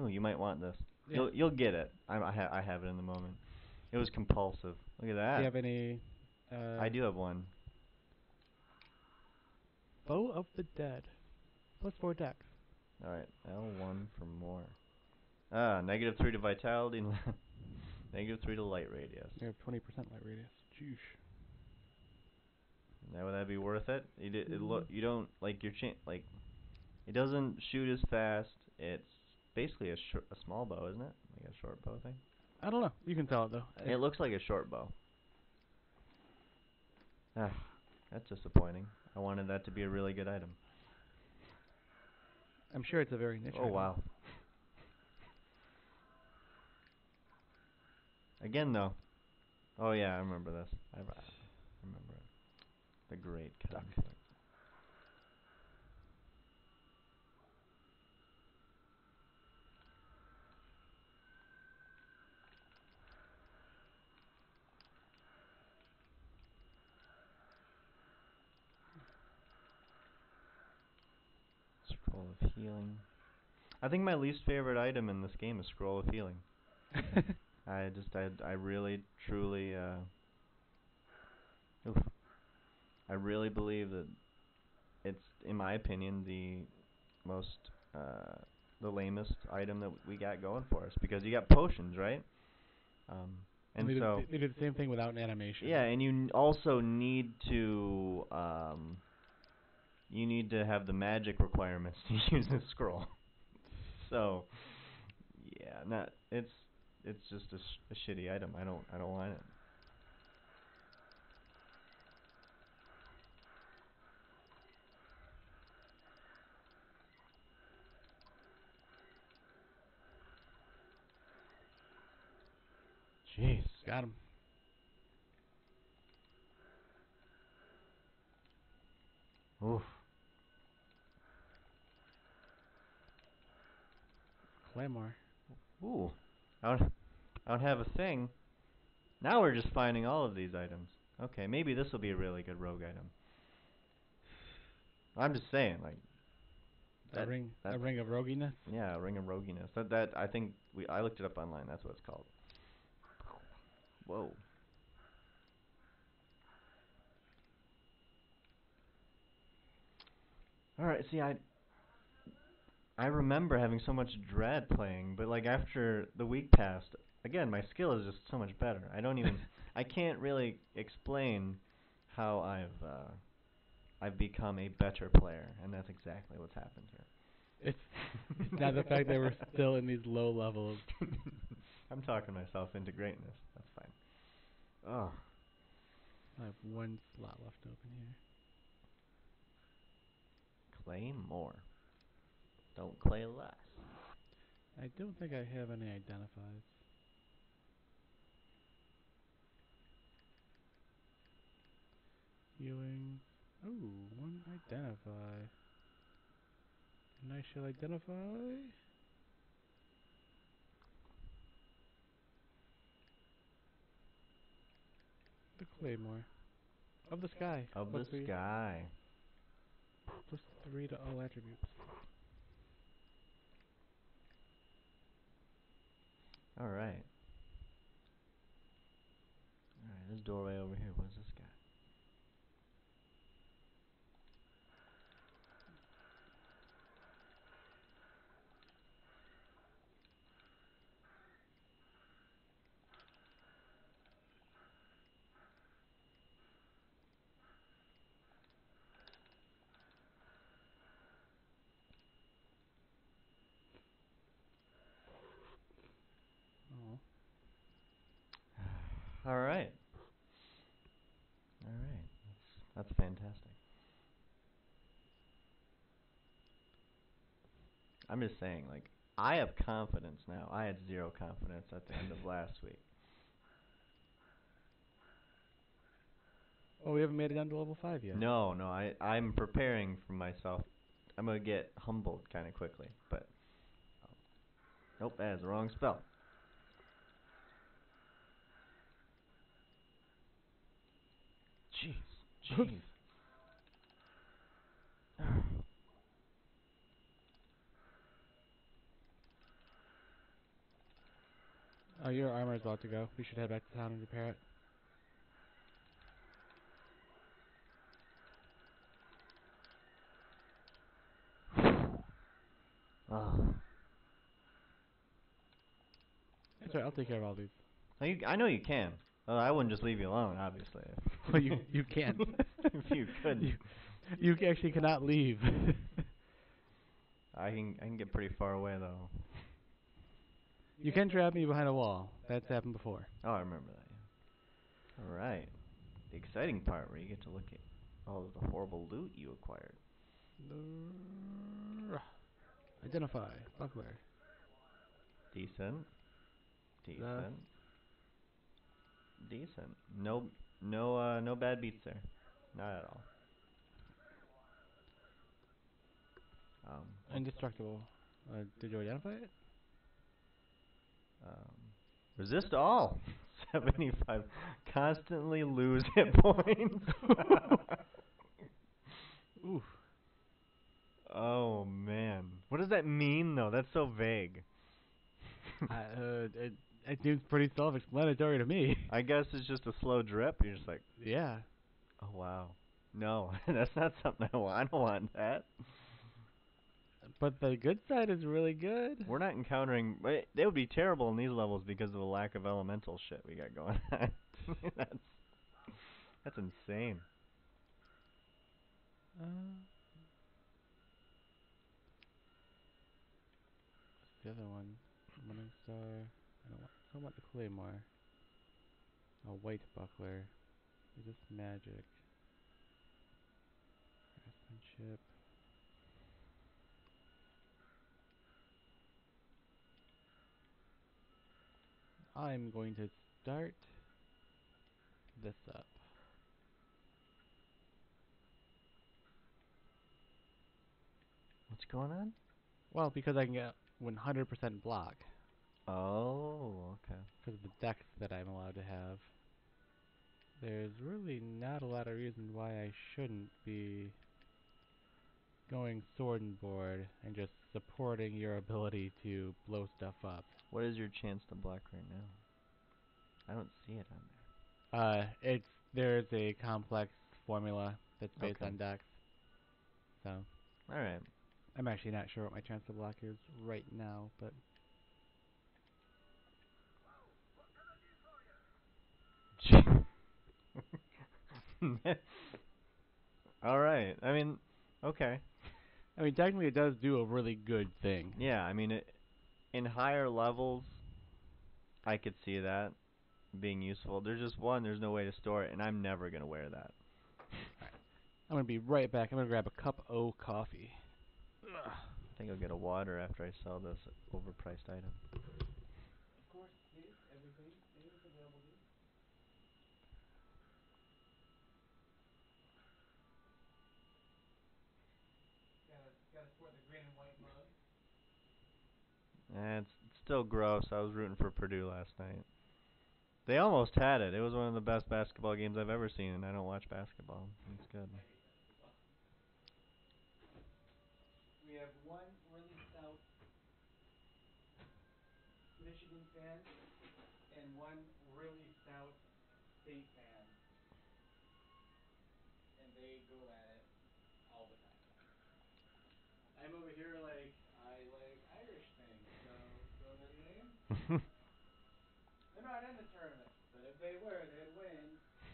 Oh, you might want this. Yeah. You'll get it. I have it in the moment. It was compulsive. Look at Do you that. have any I do have one. Bow of the Dead? +4 dex. All right, L1 for more. -3 to vitality, -3 to light radius. You have 20% light radius. Jeez. Now would that be worth it? You don't like your like. It doesn't shoot as fast. It's basically a small bow, isn't it? Like a short bow thing. I don't know. You can tell it though. It looks like a short bow. Ah, that's disappointing. I wanted that to be a really good item. I'm sure it's a very niche Oh item. wow. Again though. Oh yeah, I remember this. I remember it. The great conflict. Scroll of healing. I think my least favorite item in this game is Scroll of Healing. I really, truly, oof. I really believe that it's, in my opinion, the most, the lamest item that we got going for us. Because you got potions, right? And they so... They did the same thing without an animation. Yeah, and you also need to, you need to have the magic requirements to use this scroll. So, yeah, it's just a shitty item. I don't want it. Jeez. Got him. Oof. Claymore. Ooh. I don't have a thing. Now we're just finding all of these items. Okay, maybe this will be a really good rogue item. I'm just saying, like A ring of roguiness. Yeah, a ring of roguiness. That I think I looked it up online. That's what it's called. Whoa. All right. See, I remember having so much dread playing, but like after the week passed, again, my skill is just so much better. I can't really explain how I've become a better player, and that's exactly what's happened here. It's not the fact that we're still in these low levels. I'm talking myself into greatness. That's fine. Oh. I have one slot left open here. Clay more. Don't clay less. I don't think I have any identifies. Healing. Ooh, one identify. And I shall identify the Claymore. Of the sky. Of the sky. +3 to all attributes. Alright. Alright, this doorway over here. What does this got? Oh. Alright. Alright. That's fantastic. I'm just saying, like, I have confidence now. I had zero confidence at the end of last week. Oh, we haven't made it down to level 5 yet. No, I'm preparing for myself. I'm gonna get humbled kind of quickly, but nope, that is the wrong spell. Jeez. Oh, your armor is about to go. We should head back to town and repair it. Oh. That's right. I'll take care of all these. I know you can. I wouldn't just leave you alone, obviously. Well, you can't. If you couldn't. You actually cannot leave. I can get pretty far away though. You can trap me behind a wall. That's happened before. Oh, I remember that. Yeah. All right. The exciting part where you get to look at all of the horrible loot you acquired. Identify. Buckler. Decent. The Decent. Decent. No bad beats there. Not at all. Um, indestructible. Did you identify it? um, resist all. 75. Constantly lose hit points. Oof. Oh man. What does that mean though? That's so vague. It seems pretty self-explanatory to me. I guess it's just a slow drip. You're just like, Yeah. oh wow. No, that's not something I want. I don't want that. But the good side is really good. We're not encountering. They would be terrible in these levels because of the lack of elemental shit we got going on. that's that's insane. What's the other one? Morning Star. I don't want the Claymore. A white buckler. Is this magic? Craftsmanship. I'm going to start this up. What's going on? Well, because I can get 100% block. Oh, okay. Because of the decks that I'm allowed to have. There's really not a lot of reason why I shouldn't be going sword and board and just supporting your ability to blow stuff up. What is your chance to block right now? I don't see it on there. There's a complex formula that's based Okay. on decks. So All right. I'm actually not sure what my chance to block is right now, but All right. I mean, okay. I mean technically it does do a really good thing. Yeah, I mean, in higher levels, I could see that being useful. There's just one, there's no way to store it, and I'm never going to wear that. Alright. I'm gonna be right back. I'm gonna grab a cup o' coffee. I think I'll get a water after I sell this overpriced item. Of course, please, everything is available to you. Gotta support the green and white mug. It's still gross. I was rooting for Purdue last night. They almost had it. It was one of the best basketball games I've ever seen, and I don't watch basketball. It's good. We have one really stout Michigan fan and one really stout state fan. And they go at it all the time. I'm over here like, I like Irish things, so throw that game. They're not in the tournament, but if they were, they'd win.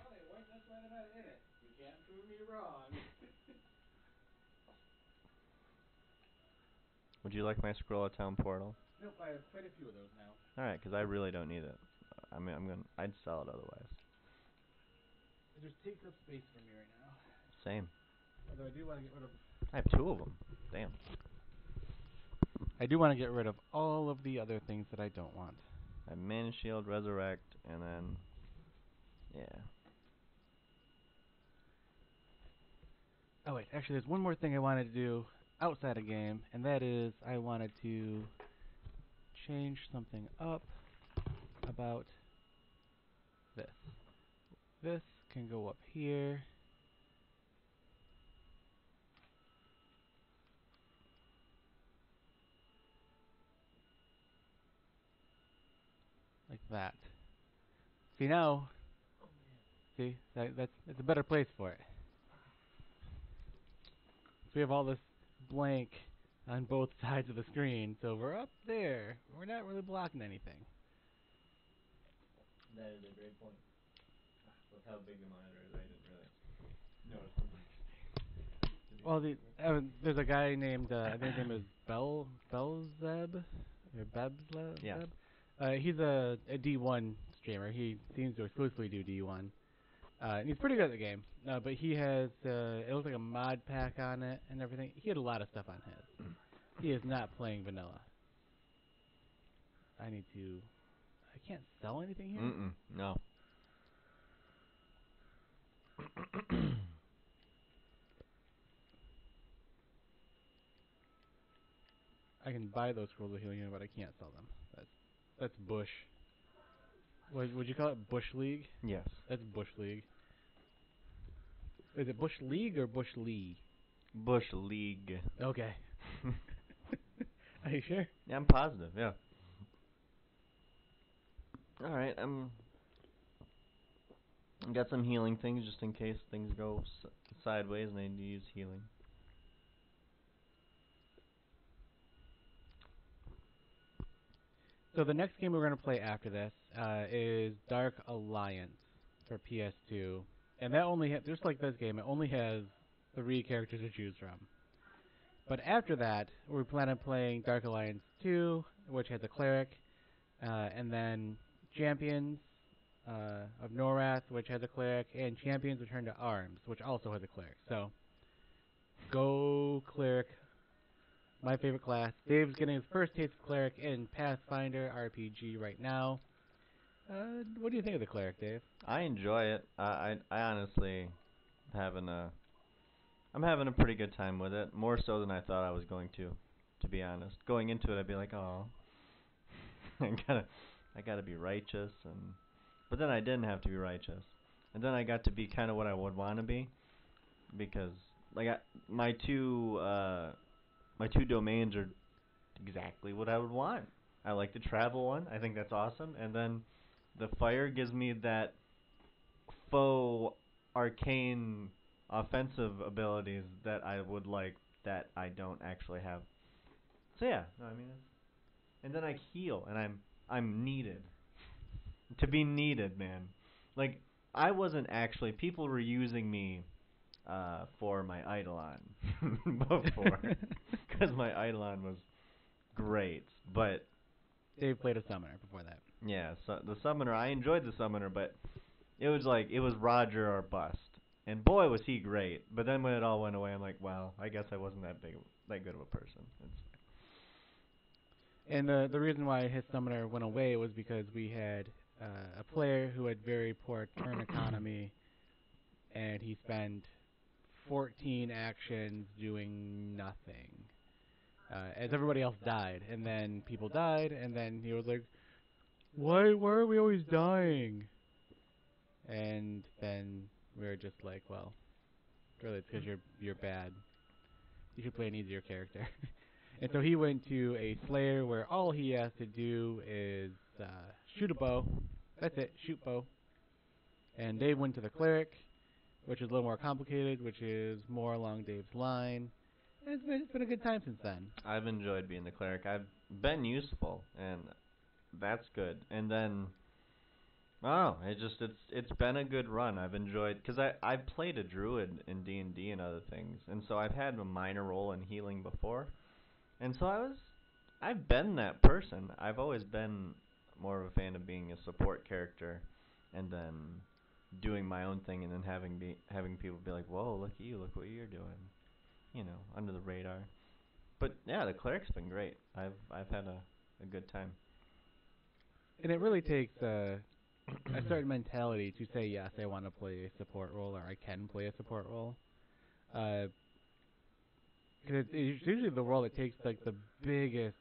Oh, they weren't, that's why they're not in it. You can't prove me wrong. Would you like my Scroll of Town portal? Nope, I have quite a few of those now. Alright, because I really don't need it. I mean, I'd sell it otherwise. It just takes up space for me right now. Same. Although I do want to get rid of... I have two of them. Damn. I do want to get rid of all of the other things that I don't want. I have Mana Shield, Resurrect, and then... Yeah. Oh wait, actually there's one more thing I wanted to do outside a game, and that is I wanted to change something up about this. This can go up here. Like that. See now, see that's a better place for it. So we have all this blank on both sides of the screen, so we're up there. We're not really blocking anything. That is a great point. With how big the monitor is, I didn't really notice the blank space. Well, there's a guy named I think his name is Belzeb or Bebzeb. Yeah. He's a D1 streamer. He seems to exclusively do D1. And he's pretty good at the game. But he has it looks like a mod pack on it and everything. He had a lot of stuff on his. He is not playing vanilla. I can't sell anything here? No. I can buy those scrolls of healing, but I can't sell them. That's Bush. Would you call it Bush League? Yes. That's Bush League. Is it Bush League or Bush Lee? Bush League. Okay. Are you sure? Yeah, I'm positive, yeah. Alright, got some healing things just in case things go sideways and I need to use healing. So the next game we're going to play after this is Dark Alliance for PS2. And that only just like this game, it only has 3 characters to choose from. But after that, we plan on playing Dark Alliance 2, which has a cleric, and then Champions of Norath, which has a cleric, and Champions Return to Arms, which also has a cleric. So, go cleric. My favorite class. Dave's getting his first taste of cleric in Pathfinder RPG right now. What do you think of the cleric, Dave? I enjoy it. I honestly I'm having a pretty good time with it. More so than I thought I was going to be honest. Going into it, I'd be like, oh, I gotta be righteous, but then I didn't have to be righteous, and then I got to be kind of what I would want to be, because like my two domains are exactly what I would want. I like the travel one. I think that's awesome, and then the fire gives me that faux arcane offensive abilities that I would like that I don't actually have. So yeah, no, I mean, and then I heal, and I'm needed to be needed, man. Like I wasn't actually. People were using me for my Eidolon before, because my Eidolon was great, but Dave played a summoner before that. yeah, so the summoner, I enjoyed the summoner, but it was Roger or bust. And boy was he great. But then when it all went away, I'm like, well, I guess I wasn't that good of a person. And the reason why his summoner went away was because we had a player who had very poor turn economy, and he spent 14 actions doing nothing. As everybody else died, and then people died, and then he was like, why are we always dying? And then we were just like, well, really, it's because you're bad. You should play an easier character. And so he went to a Slayer where all he has to do is shoot a bow. That's it, shoot bow. And Dave went to the Cleric, which is a little more complicated, which is more along Dave's line. And it's been a good time since then. I've enjoyed being the cleric. I've been useful, and that's good. And then, oh, it's been a good run. I've enjoyed, because I've played a druid in D&D and other things, and so I've had a minor role in healing before. And so I've been that person. I've always been more of a fan of being a support character, and then doing my own thing, and then having people be like, "Whoa, look at you! Look what you're doing!" You know, under the radar. But yeah, the cleric's been great. I've had a good time. And it really takes a certain mentality to say, yes, I want to play a support role, or I can play a support role. Because it's usually the role that takes like the biggest,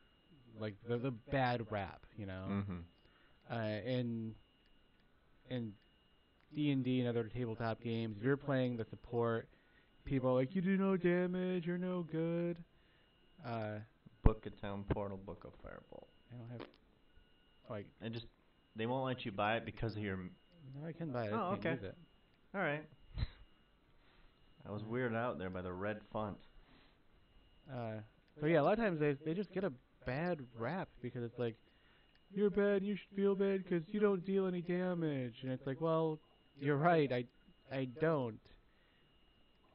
like the bad rap, you know. In D&D and other tabletop games, if you're playing the support, people are like, you do no damage, you're no good. Book of Town Portal, Book of Firebolt. I don't have. Like, and just They won't let you buy it because of your. No, I can buy it. I just Oh, can't okay. use it. All right. I was weirded out there by the red font. So yeah, a lot of times they just get a bad rap because it's like, you're bad, you should feel bad because you don't deal any damage, and it's like, well, you're right, I don't.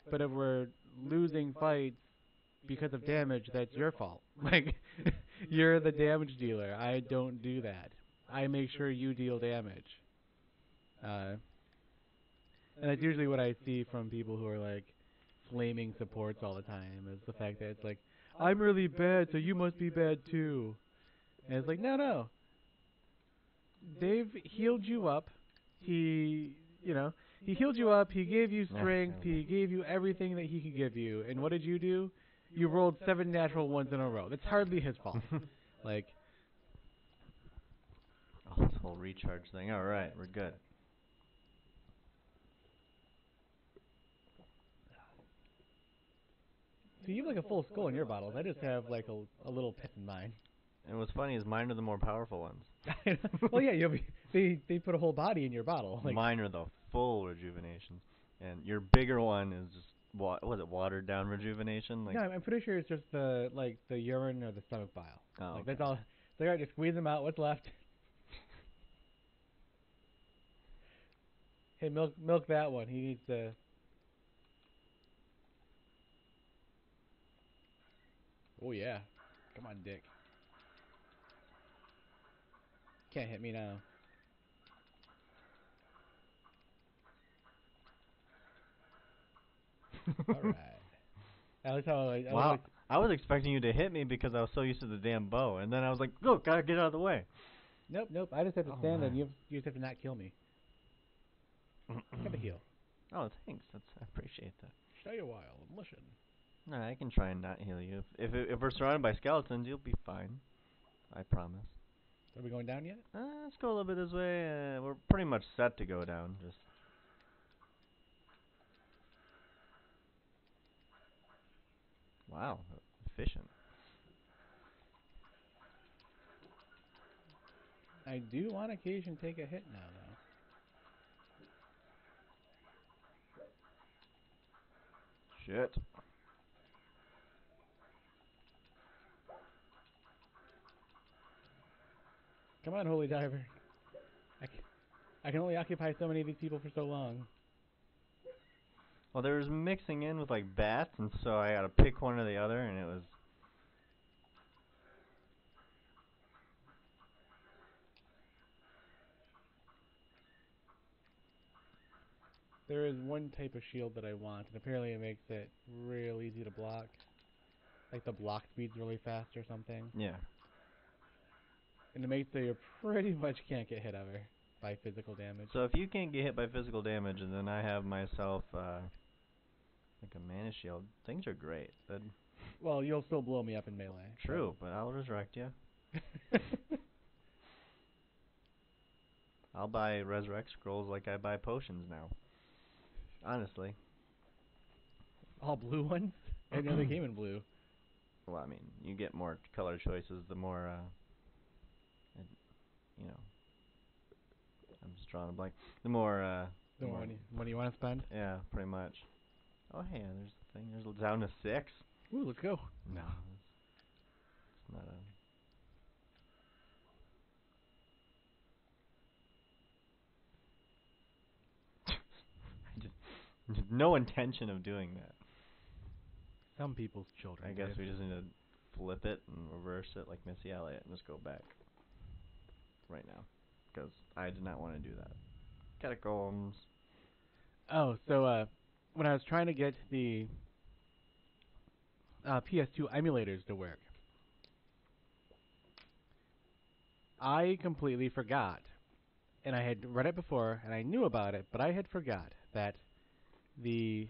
But if we're losing fights because of damage, that's your fault. Like, you're the damage dealer. I don't do that. I make sure you deal damage. Uh, and that's usually what I see from people who are like flaming supports all the time, is the fact that it's like, I'm really bad, so you must be bad too. And it's like, no. Dave healed you up. He, he healed you up. He gave you strength. He gave you everything that he could give you. And what did you do? You rolled 7 natural ones in a row. That's hardly his fault. Like, oh, this whole recharge thing. All right, we're good. so you have like a full skull in your bottles. I just have like a little pit in mine. And what's funny is mine are the more powerful ones. Well, yeah, they put a whole body in your bottle. Like, mine are the full rejuvenation, and your bigger one is just was it watered down rejuvenation? Like, no, I'm pretty sure it's just the urine or the stomach bile. oh, like okay. that's all. So I just squeeze them out. What's left? Hey, milk that one. He needs to. Oh yeah, come on, Dick. Can't hit me now. All right. That's how Wow. I was expecting you to hit me because I was so used to the damn bow, and then I was like, "Go, gotta get out of the way." Nope. I just have to Oh, stand there, and my. you just have to not kill me. Have a heal. Oh, thanks. I appreciate that. Stay a while and listen. No, I can try and not heal you. If we're surrounded by skeletons, you'll be fine. I promise. Are we going down yet? Let's go a little bit this way. We're pretty much set to go down. Just. Wow, efficient. I do on occasion take a hit now, though. Shit. Come on, Holy Diver. I can only occupy so many of these people for so long. Well, there was mixing in with like bats, and so I had to pick one or the other, and it was. There is one type of shield that I want, and apparently it makes it real easy to block. Like the block speed's really fast or something. Yeah. And it makes so you pretty much can't get hit ever by physical damage. So if you can't get hit by physical damage, and then I have myself like a mana shield, things are great. Well, you'll still blow me up in melee. True, but I'll resurrect you. I'll buy resurrect scrolls like I buy potions now. Honestly. All blue ones? I didn't know they came in blue. Well, I mean, you get more color choices the more, you know. I'm just drawing a blank. The more, The more money you want to spend? Yeah, pretty much. Oh, hey, there's the thing. There's down to 6. Ooh, let's go. No, it's not a. Just no intention of doing that. Some people's children. I guess we just need to flip it and reverse it like Missy Elliott and just go back right now. Because I did not want to do that. Catacombs. Oh, so when I was trying to get the PS2 emulators to work, I completely forgot. And I had read it before, and I knew about it, but I had forgot that the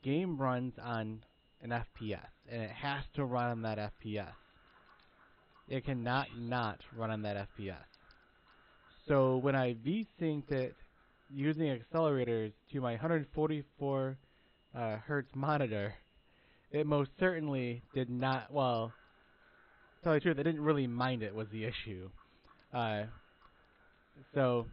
game runs on an FPS, and it has to run on that FPS. It cannot not run on that FPS. So when I V-synced it using accelerators to my 144 hertz monitor, it most certainly did not. Well, to tell you the truth, I didn't really mind it was the issue. So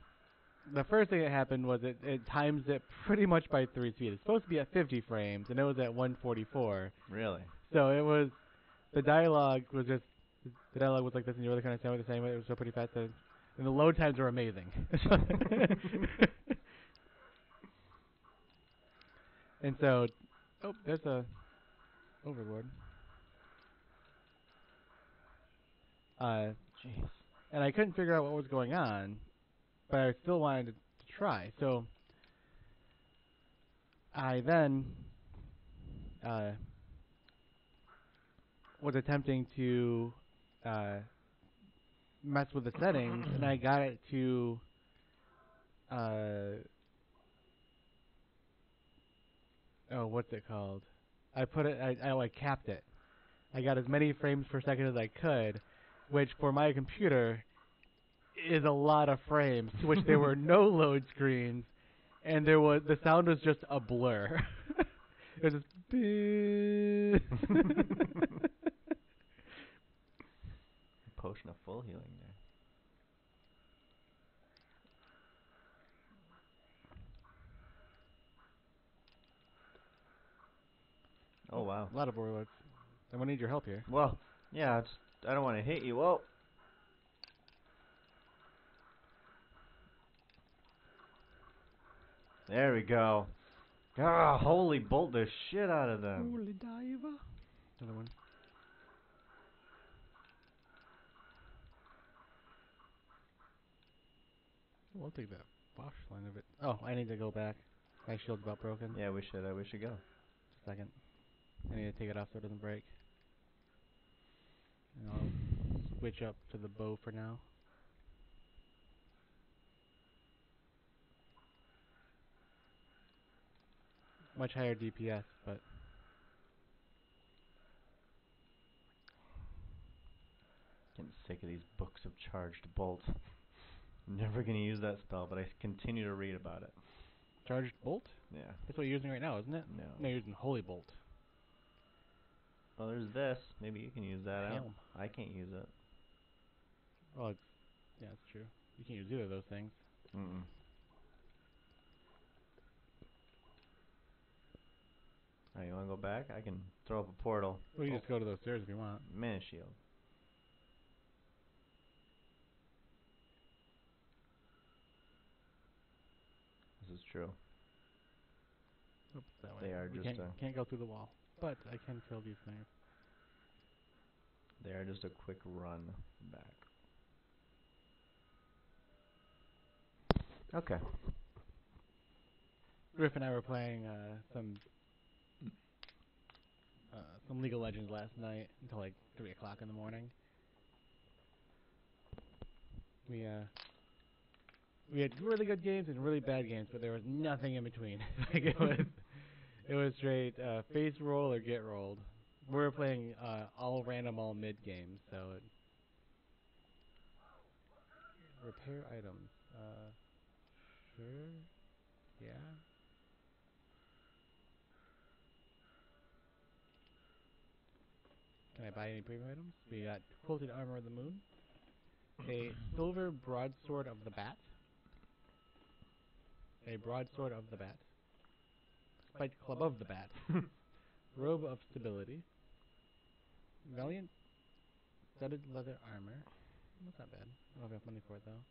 the first thing that happened was it times it pretty much by 3 speed. It's supposed to be at 50 frames, and it was at 144. Really? So it was the dialogue was just the dialogue was like this, and you really kind of understand what they're saying. But it was so pretty fast, and the load times were amazing. And so, oh, there's a overlord. Jeez. And I couldn't figure out what was going on, but I still wanted to try. So I then was attempting to uh, mess with the settings, and I got it to what's it called? I put it. I capped it. I got as many frames per second as I could, which for my computer is a lot of frames. To which there were no load screens, and the sound was just a blur. It was just Potion of full healing there. Oh wow. a lot of overloads. I'm gonna need your help here. Well, yeah. I don't want to hit you. Whoa. There we go. Ah, holy bolt the shit out of them. Holy diver. Another one. We'll take that wash line of it. Oh, I need to go back. My shield's about broken. Yeah, we should go. Just a second. I need to take it off so it doesn't break. And I'll switch up to the bow for now. Much higher DPS, but Getting sick of these books of charged bolt. Never gonna use that spell, but I continue to read about it. charged bolt? Yeah. That's what you're using right now, isn't it? No. No, you're using holy bolt. Well, there's this. Maybe you can use that out. Helm. I can't use it. Well, yeah, that's true. You can't use either of those things. Mm-mm. Alright, you wanna go back? I can throw up a portal. Well, you just go to those stairs if you want. Mana shield. This is true. Oops, that They way. are We just can't go through the wall, but I can kill these things. They are just a quick run back. Okay. Griff and I were playing some League of Legends last night until like 3 o'clock in the morning. We had really good games and really bad games, but there was nothing in between. Like it was straight face roll or get rolled. We were playing all random, all mid games, so repair items. Sure. Yeah. Can I buy any premium items? We got quilted armor of the moon, a silver broadsword of the bat, a broadsword of the bat, spike club of the bat, robe of stability, valiant studded leather armor. That's not bad. I don't have enough money for it though.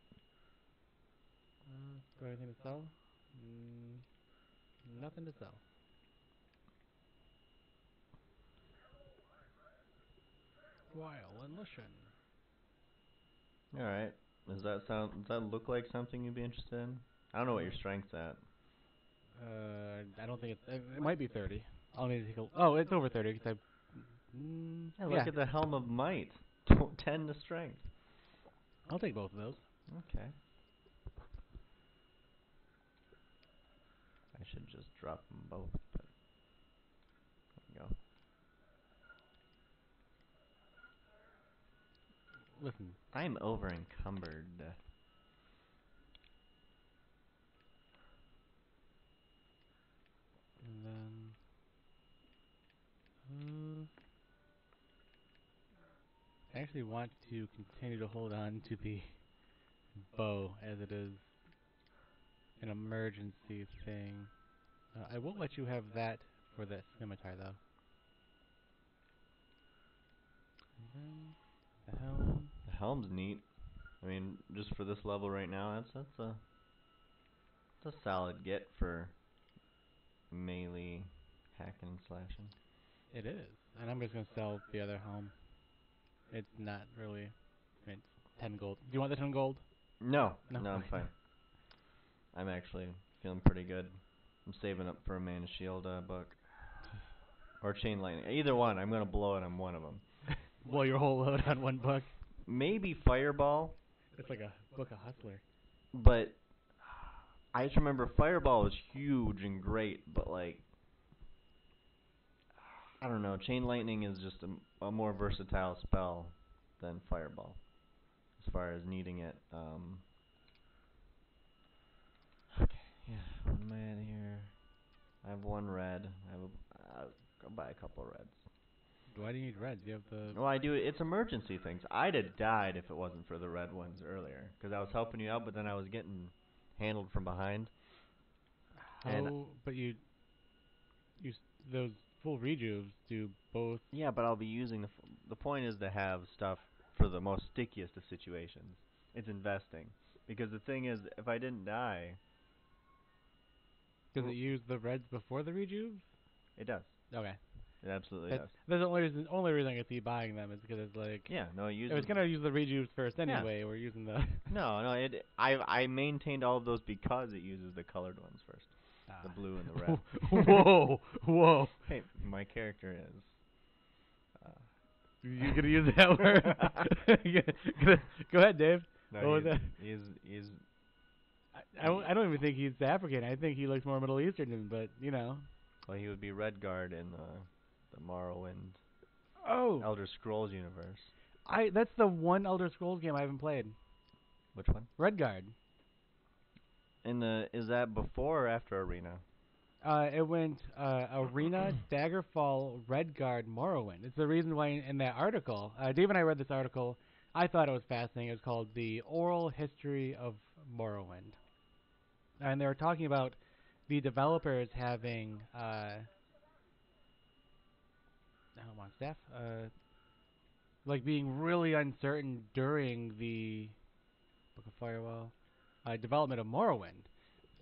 Do I have anything to sell? Nothing to sell. Violation. Alright. Does that look like something you'd be interested in? I don't know what your strength's at. I don't think it's. It might be 30. I'll need to take a. Oh, it's over 30 because Yeah, look at the Helm of Might. 10 to strength. I'll take both of those. Okay. I should just drop them both, but there we go. Listen. I'm over encumbered. And then. I actually want to continue to hold on to the bow as it is an emergency thing. I will let you have that for the scimitar, though. And then the helm. The helm's neat. I mean, just for this level right now, that's a solid get for melee hacking and slashing. It is. And I'm just going to sell the other helm. It's not really. It's 10 gold. Do you want the 10 gold? No, No? no, I'm fine. I'm actually feeling pretty good. I'm saving up for a Mana Shield book. Or Chain Lightning. Either one. I'm going to blow it on one of them. Blow your whole load on one book. Maybe Fireball, It's like a book of Hustler. but I just remember Fireball was huge and great, but like, I don't know, Chain Lightning is just a more versatile spell than Fireball, as far as needing it. Okay, yeah, what am I at here? I have one red. I'll buy a couple reds. Why do you need reds? You have the... Well, I do. It's emergency things. I'd have died if it wasn't for the red ones earlier, because I was helping you out, but then I was getting handled from behind. How... But you... Those full rejuves do both... Yeah, but I'll be using the point is to have stuff for the most stickiest of situations. It's investing. Because the thing is, if I didn't die... Does it use the reds before the rejuves? It does. Okay. It absolutely does. That's the only reason I can see buying them is because it's like... Yeah, no, it uses... It was going to use the rejuves first anyway. We're using the... No, I maintained all of those because it uses the colored ones first. The blue and the red. Whoa. Hey, my character is... You gonna use that word? Go ahead, Dave. No, what was that? He's I don't even think he's African. I think he looks more Middle Eastern, but you know. Well, he would be Redguard in the Morrowind Elder Scrolls universe. That's the one Elder Scrolls game I haven't played. Which one? Redguard. Is that before or after Arena? It went Arena, Daggerfall, Redguard, Morrowind. It's the reason why in that article, Dave and I read this article. I thought it was fascinating. It was called The Oral History of Morrowind. And they were talking about the developers having, I don't want staff, like being really uncertain during the Book of Firewall development of Morrowind.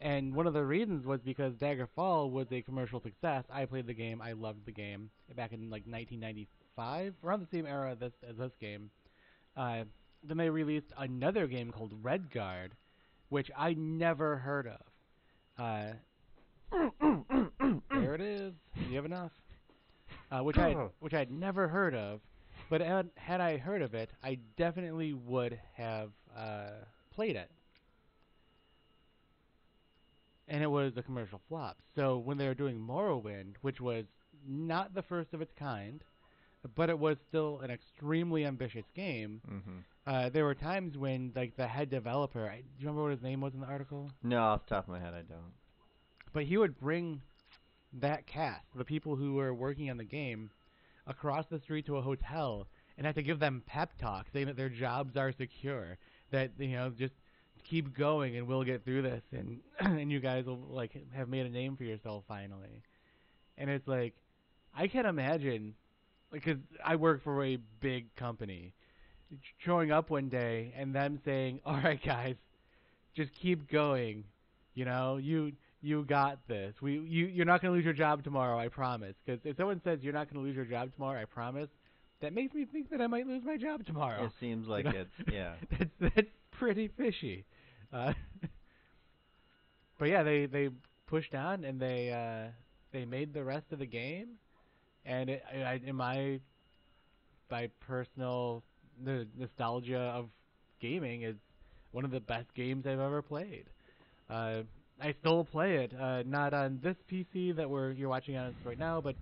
And one of the reasons was because Daggerfall was a commercial success. I played the game. I loved the game back in like 1995, around the same era as this game. Then they released another game called Redguard, which I never heard of. There it is. Do you have enough? Which I'd never heard of. But had I heard of it, I definitely would have played it. And it was a commercial flop. So when they were doing Morrowind, which was not the first of its kind, but it was still an extremely ambitious game, there were times when like the head developer, do you remember what his name was in the article? No, off the top of my head I don't. But he would bring that cast, the people who were working on the game, across the street to a hotel and have to give them pep talks saying that their jobs are secure, that, you know, just keep going and we'll get through this, and and you guys will like have made a name for yourself finally. And it's like, I can't imagine, because I work for a big company, showing up one day and them saying, "All right, guys, just keep going. You know, you got this. You're not going to lose your job tomorrow, I promise." Because if someone says you're not going to lose your job tomorrow, I promise, that makes me think that I might lose my job tomorrow. It seems like yeah. That's pretty fishy. But yeah, they pushed on and they made the rest of the game, and in my personal nostalgia of gaming, is one of the best games I've ever played. I still play it, not on this PC that you're watching on right now, but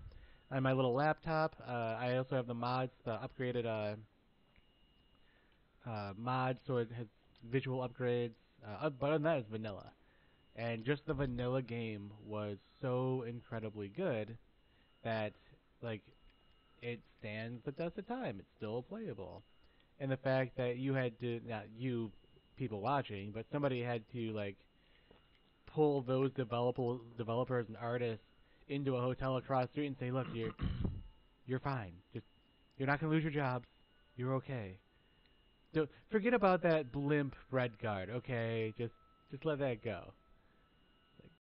on my little laptop. I also have the mods, the upgraded mods, so it has visual upgrades. But other than that, it's vanilla. And just the vanilla game was so incredibly good that, like, it stands the test of time. It's still playable. And the fact that you had to, not you, people watching, but somebody had to like pull those developers and artists into a hotel across the street and say, look, you're fine. Just you're not gonna lose your jobs. You're okay. So forget about that blimp red card. Okay, just let that go.